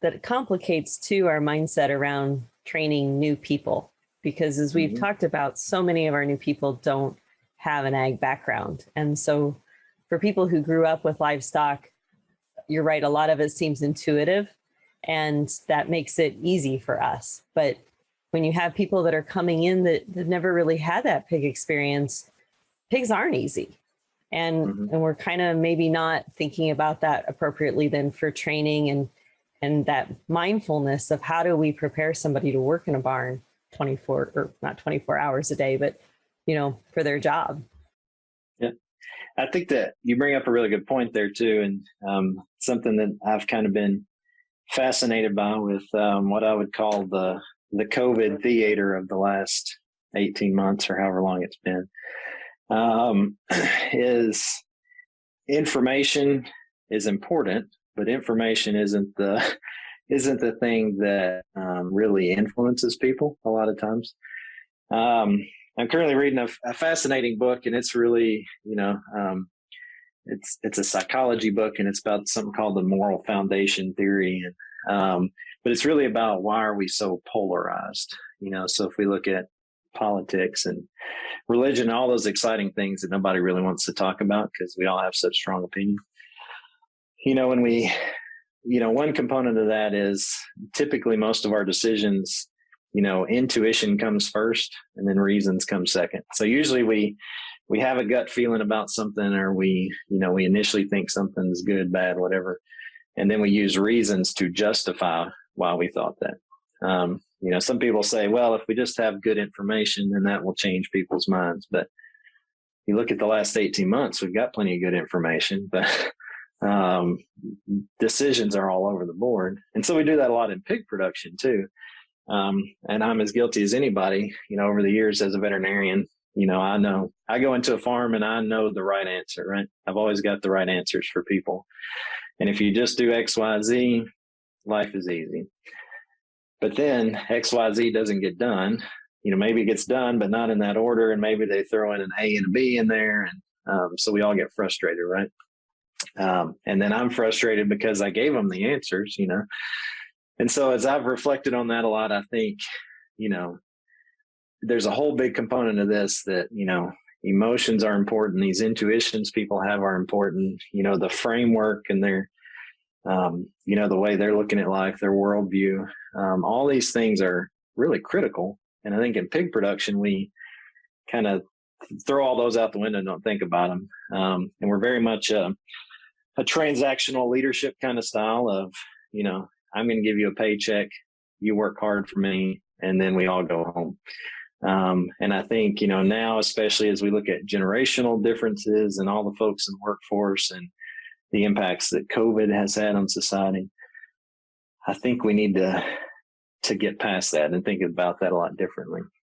that complicates too our mindset around training new people, because as we've talked about, so many of our new people don't have an ag background. And so for people who grew up with livestock, you're right, a lot of it seems intuitive, and that makes it easy for us. But when you have people that are coming in that never really had that pig experience, pigs aren't easy. And we're kind of maybe not thinking about that appropriately then for training and that mindfulness of how do we prepare somebody to work in a barn 24 or not 24 hours a day, but, you know, for their job. Yeah. I think that you bring up a really good point there too. And something that I've kind of been fascinated by with what I would call the COVID theater of the last 18 months or however long it's been. Is information is important, but information isn't the thing that really influences people a lot of times. I'm currently reading a fascinating book, and it's really, it's a psychology book, and it's about something called the moral foundation theory. And but it's really about why are we so polarized? So if we look at politics and religion, all those exciting things that nobody really wants to talk about because we all have such strong opinions. When we, one component of that is typically most of our decisions, intuition comes first and then reasons come second. So usually we have a gut feeling about something, or we initially think something's good, bad, whatever. And then we use reasons to justify why we thought that. Some people say, well, if we just have good information, then that will change people's minds. But you look at the last 18 months, we've got plenty of good information, but decisions are all over the board. And so we do that a lot in pig production too. And I'm as guilty as anybody, over the years as a veterinarian. I go into a farm and I know the right answer, right? I've always got the right answers for people. And if you just do X, Y, Z, life is easy. But then XYZ doesn't get done. Maybe it gets done, but not in that order. And maybe they throw in an A and a B in there. And so we all get frustrated, right? And then I'm frustrated because I gave them the answers, And so as I've reflected on that a lot, I think, there's a whole big component of this that, emotions are important. These intuitions people have are important. The framework and their the way they're looking at life, their worldview, all these things are really critical. And I think in pig production, we kind of throw all those out the window and don't think about them. And we're very much a transactional leadership kind of style of, I'm going to give you a paycheck, you work hard for me, and then we all go home. And I think, now, especially as we look at generational differences and all the folks in the workforce and the impacts that COVID has had on society, I think we need to get past that and think about that a lot differently.